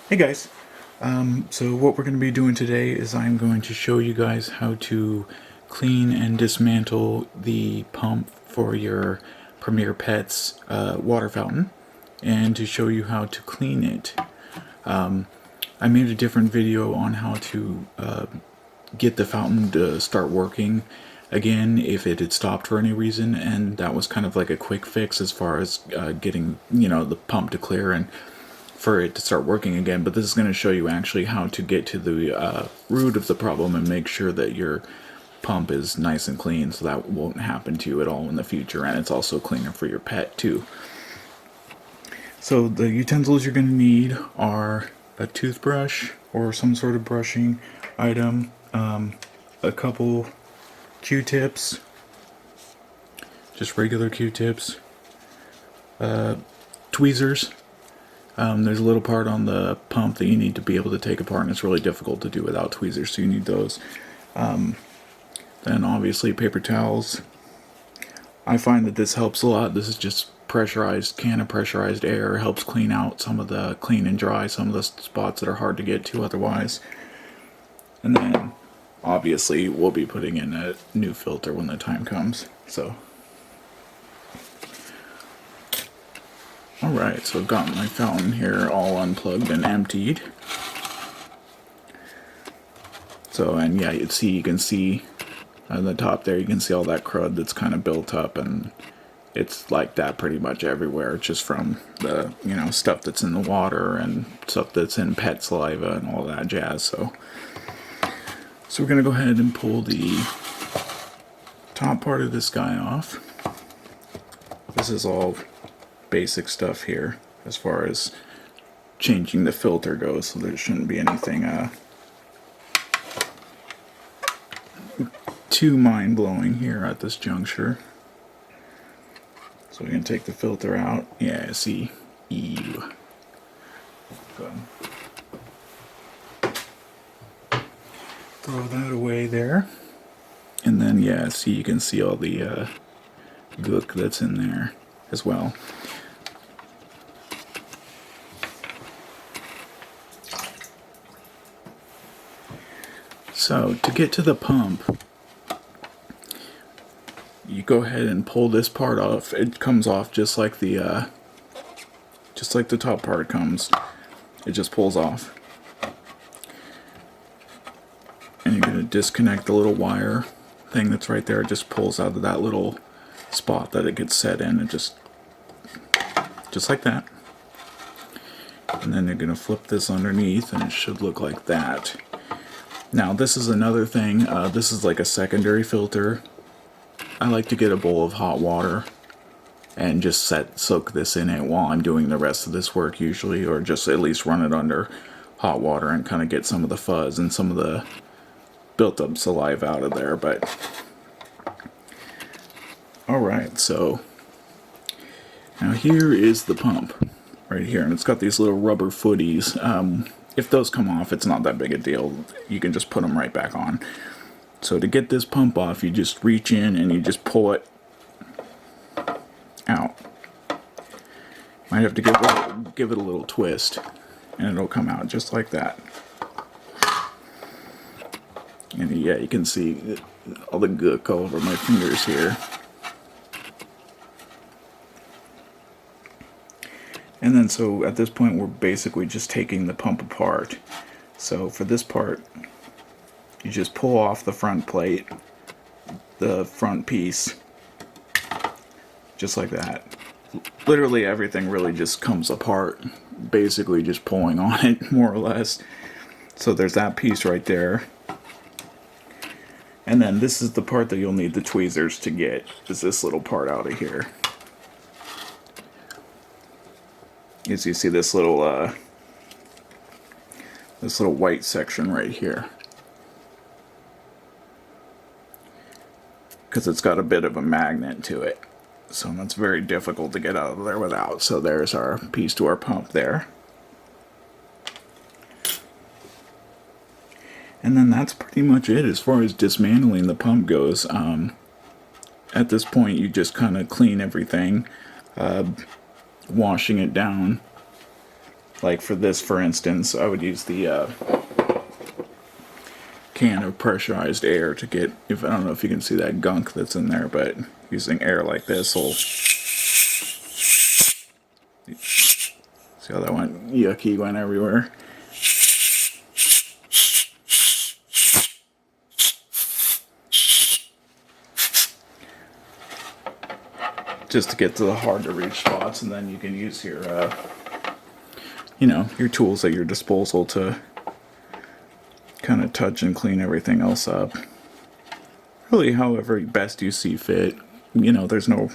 Hey guys, so what we're going to be doing today is I'm going to show you guys how to clean and dismantle the pump for your Premier Pets water fountain, and to show you how to clean it. I made a different video on how to get the fountain to start working again if it had stopped for any reason, and that was kind of like a quick fix as far as getting the pump to clear and for it to start working again. But this is going to show you actually how to get to the root of the problem and make sure that your pump is nice and clean, so that won't happen to you at all in the future, and it's also cleaner for your pet too. So the utensils you're going to need are a toothbrush or some sort of brushing item, a couple Q-tips, just regular Q-tips, tweezers. There's a little part on the pump that you need to be able to take apart, and it's really difficult to do without tweezers, so you need those. Then obviously paper towels. I find that this helps a lot. This is just pressurized, can of pressurized air. Helps clean out some of the, clean and dry some of the spots that are hard to get to otherwise. And then obviously we'll be putting in a new filter when the time comes. So alright, so I've got my fountain here all unplugged and emptied. So, and yeah, you can see on the top there, you can see all that crud that's kind of built up, and it's like that pretty much everywhere, just from the, stuff that's in the water and stuff that's in pet saliva and all that jazz. So we're going to go ahead and pull the top part of this guy off. This is all basic stuff here as far as changing the filter goes, so there shouldn't be anything too mind-blowing here at this juncture. So we're going to take the filter out. Yeah, see? Ew. Go throw that away there. And then, yeah, see, you can see all the gook that's in there as well. So to get to the pump, you go ahead and pull this part off. It comes off just like the top part comes. It just pulls off. And you're going to disconnect the little wire thing that's right there. It just pulls out of that little spot that it gets set in. It just like that. And then you're going to flip this underneath, and it should look like that. Now this is another thing. This is like a secondary filter. I like to get a bowl of hot water and just soak this in it while I'm doing the rest of this work usually, or just at least run it under hot water and kind of get some of the fuzz and some of the built up saliva out of there. But alright, so now here is the pump right here, and it's got these little rubber footies. If those come off, it's not that big a deal. You can just put them right back on. So to get this pump off, you just reach in and you just pull it out. Might have to give it a little twist, and it'll come out just like that. And yeah, you can see all the gook all over my fingers here. And then so at this point we're basically just taking the pump apart. So for this part, you just pull off the front plate, the front piece, just like that. Literally everything really just comes apart, basically just pulling on it, more or less. So there's that piece right there. And then this is the part that you'll need the tweezers to get, is this little part out of here. As you see this little white section right here. Because it's got a bit of a magnet to it. So that's very difficult to get out of there without. So there's our piece to our pump there. And then that's pretty much it as far as dismantling the pump goes. At this point you just kind of clean everything, washing it down Like for this, for instance, I would use the can of pressurized air to get, if I don't know if you can see that gunk that's in there, but using air like this will, see how that went yucky, went everywhere. Just to get to the hard to reach spots, and then you can use your your tools at your disposal to kind of touch and clean everything else up. Really, however best you see fit. There's no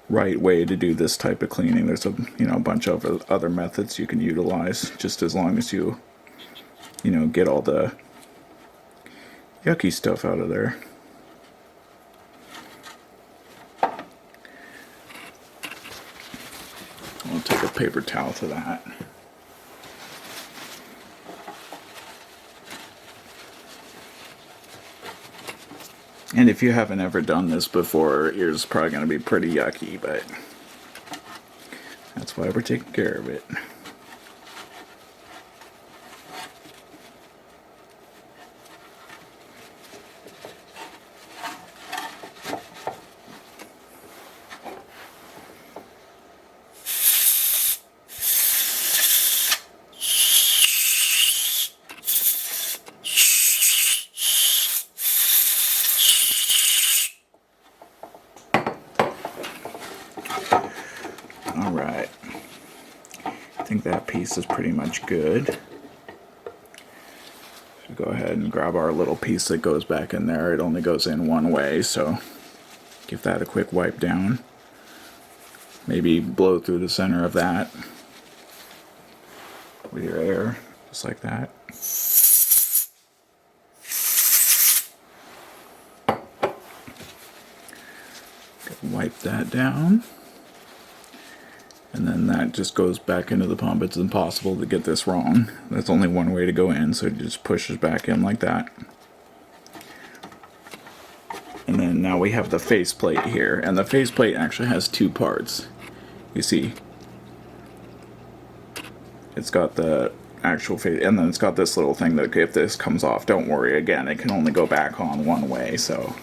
right way to do this type of cleaning. There's a bunch of other methods you can utilize, just as long as you get all the yucky stuff out of there. I'll take a paper towel to that. And if you haven't ever done this before, yours is probably going to be pretty yucky, but that's why we're taking care of it. Alright, I think that piece is pretty much good. So go ahead and grab our little piece that goes back in there. It only goes in one way, so give that a quick wipe down. Maybe blow through the center of that with your air, just like that. Wipe that down. And then that just goes back into the pump. It's impossible to get this wrong. There's only one way to go in, so it just pushes back in like that. And then now we have the faceplate here. And the faceplate actually has two parts. You see, it's got the actual face, and then it's got this little thing that if this comes off, don't worry, again, it can only go back on one way, so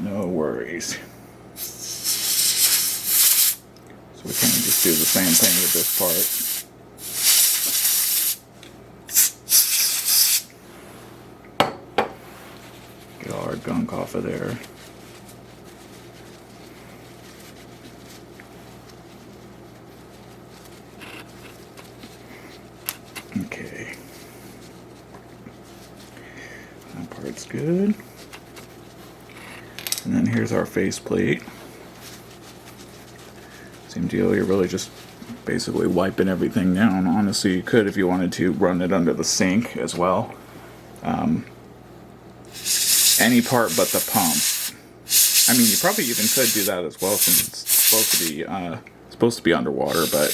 no worries. We can just do the same thing with this part. Get all our gunk off of there. Okay. That part's good. And then here's our faceplate. Same deal, you're really just basically wiping everything down. Honestly, you could, if you wanted to, run it under the sink as well. Any part but the pump. I mean, you probably even could do that as well, since it's supposed to be underwater, but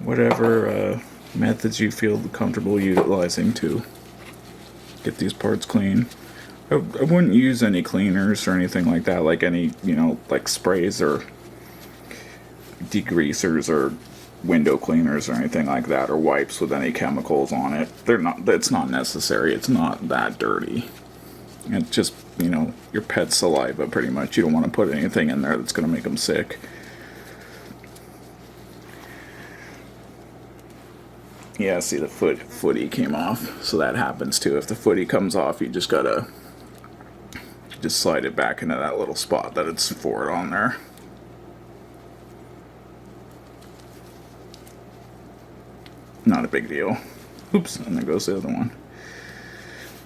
whatever methods you feel comfortable utilizing to get these parts clean. I wouldn't use any cleaners or anything like that, like any, like sprays or degreasers or window cleaners or anything like that, or wipes with any chemicals on it. It's not necessary. It's not that dirty. It's just, your pet's saliva pretty much. You don't want to put anything in there that's going to make them sick. Yeah, see, the footy came off, so that happens too. If the footy comes off, you just gotta just slide it back into that little spot that it's for it on there. Not a big deal. Oops, and there goes the other one.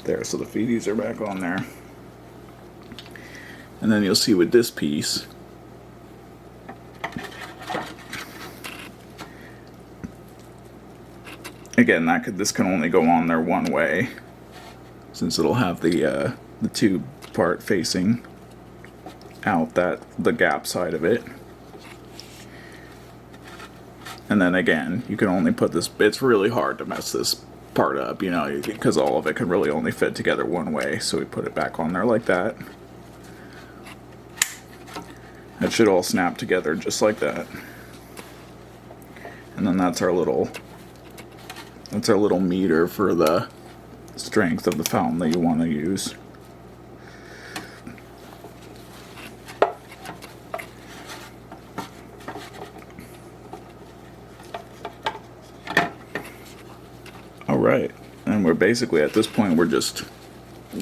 There, so the feeties are back on there. And then you'll see with this piece, again, this can only go on there one way, since it'll have the tube part facing out the gap side of it. And then again, you can only put this, it's really hard to mess this part up, because all of it can really only fit together one way, so we put it back on there like that. That should all snap together just like that. And then that's our little meter for the strength of the fountain that you want to use. Alright, and we're basically at this point we're just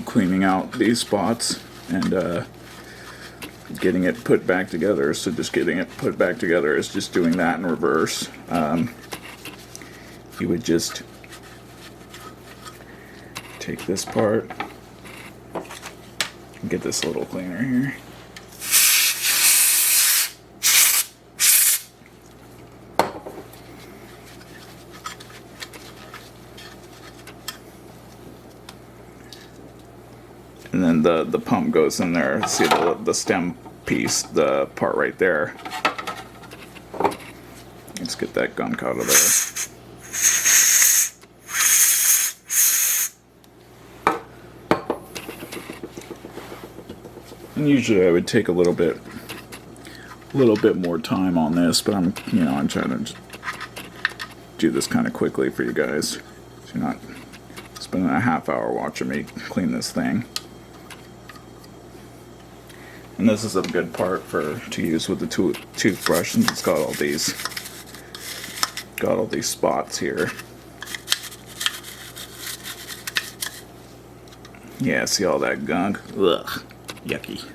cleaning out these spots and getting it put back together. So just getting it put back together is just doing that in reverse. You would just take this part and get this little cleaner here. And then the pump goes in there. See the stem piece, the part right there. Let's get that gunk out of there. And usually I would take a little bit more time on this, but I'm trying to just do this kind of quickly for you guys, so you're not spending a half hour watching me clean this thing. And this is a good part to use with the toothbrush, and it's got all these spots here. Yeah, see all that gunk? Ugh, yucky.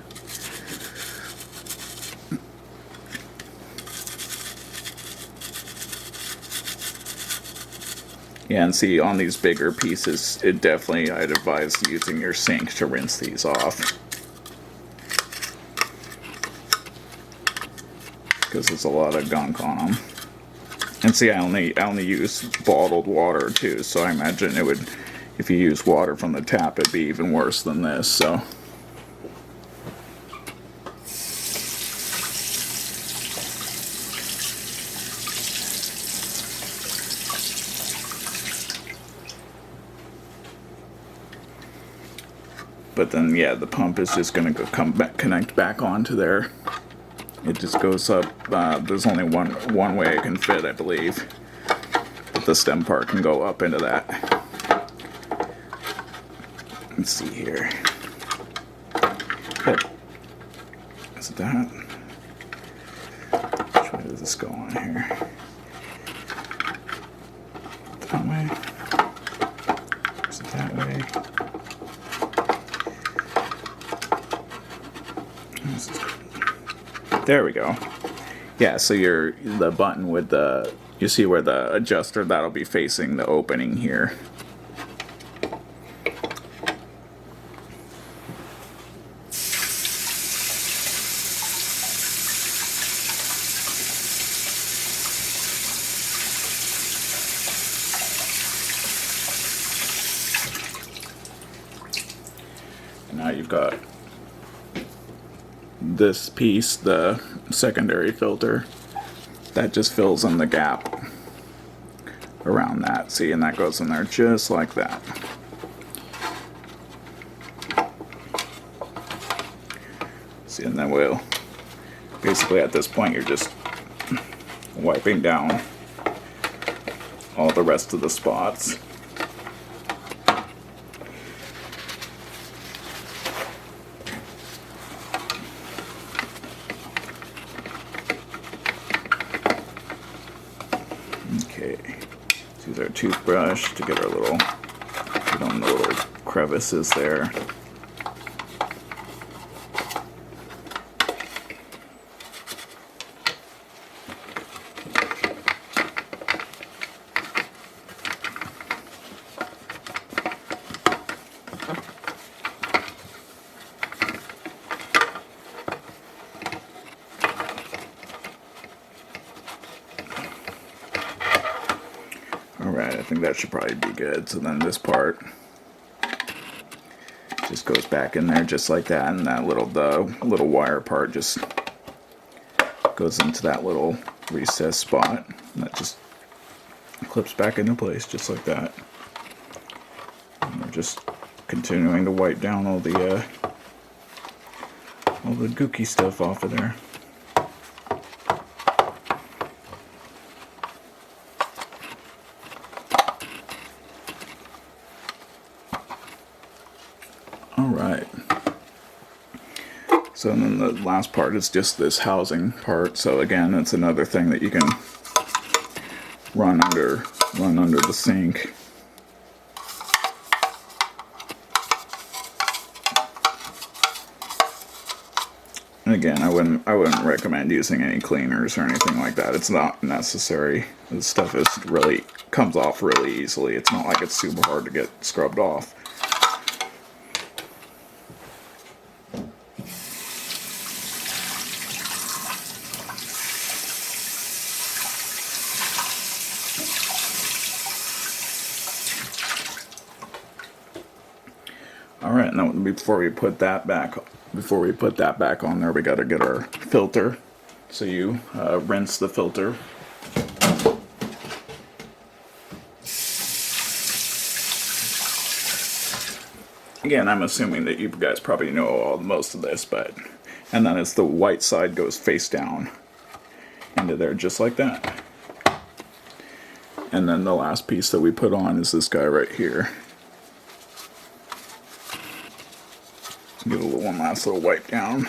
Yeah, and see on these bigger pieces, I'd advise using your sink to rinse these off, because there's a lot of gunk on them. And see, I only use bottled water too, so I imagine it would, if you use water from the tap, it'd be even worse than this. So but then yeah, the pump is just gonna connect back onto there. It just goes up. There's only one way it can fit, I believe. But the stem part can go up into that. Let's see here. Yep. Is it that? Which way does this go on here? That way? Is it that way? There we go. Yeah, so the button with you see where the adjuster, that'll be facing the opening here. And now you've got this piece, the secondary filter, that just fills in the gap around that. See, and that goes in there just like that. See, and then we'll basically at this point you're just wiping down all the rest of the spots. Okay, let's use our toothbrush to get our get on the little crevices there. Alright, I think that should probably be good. So then this part just goes back in there just like that, and that the little wire part just goes into that little recess spot, and that just clips back into place just like that. And we're just continuing to wipe down all the gooky stuff off of there. So then the last part is just this housing part. So again, it's another thing that you can run under the sink. And again, I wouldn't recommend using any cleaners or anything like that. It's not necessary. This stuff comes off really easily. It's not like it's super hard to get scrubbed off. All right, now before we put that back on there, we got to get our filter. So you rinse the filter. Again, I'm assuming that you guys probably know most of this, and then it's the white side goes face down into there just like that. And then the last piece that we put on is this guy right here. Give it one last little wipe down.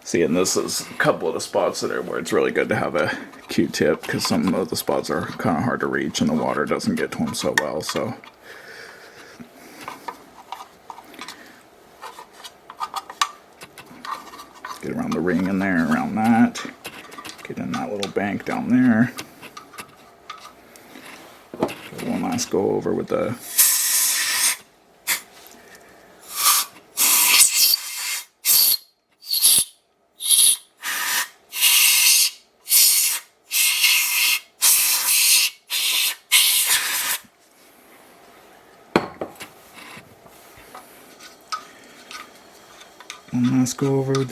See, and this is a couple of the spots that are where it's really good to have a Q-tip, because some of the spots are kind of hard to reach and the water doesn't get to them so well. So get around the ring in there, around that. Get in that little bank down there. One last go over with the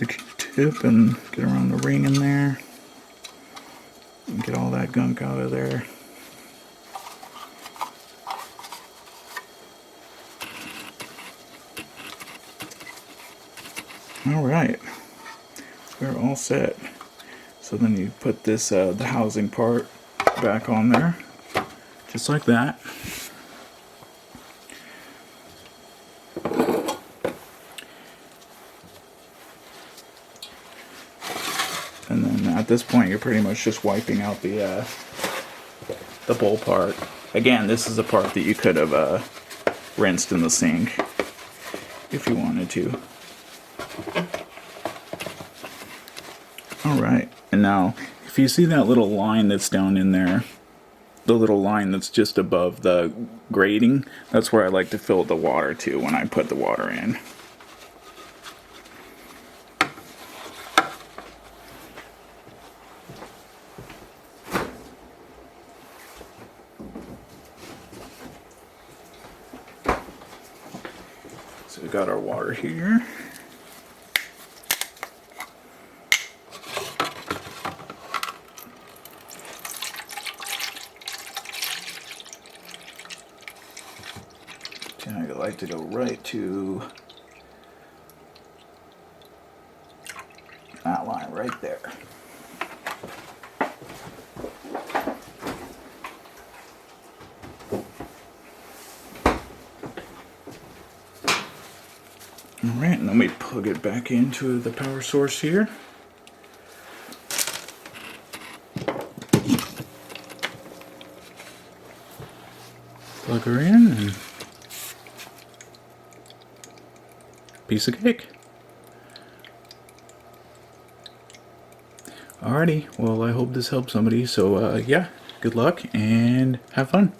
Q-tip and get around the ring in there and get all that gunk out of there. Alright, we're all set. So then you put this, the housing part back on there, just like that. And then at this point you're pretty much just wiping out the bowl part. Again, this is a part that you could have rinsed in the sink if you wanted to. Alright, and now if you see that little line that's down in there, the little line that's just above the grating, that's where I like to fill the water to when I put the water in. So we got our water here. And I like to go right to that line right there. Alright, and then we plug it back into the power source here. Plug her in and piece of cake. Alrighty, well I hope this helps somebody, so yeah, good luck and have fun.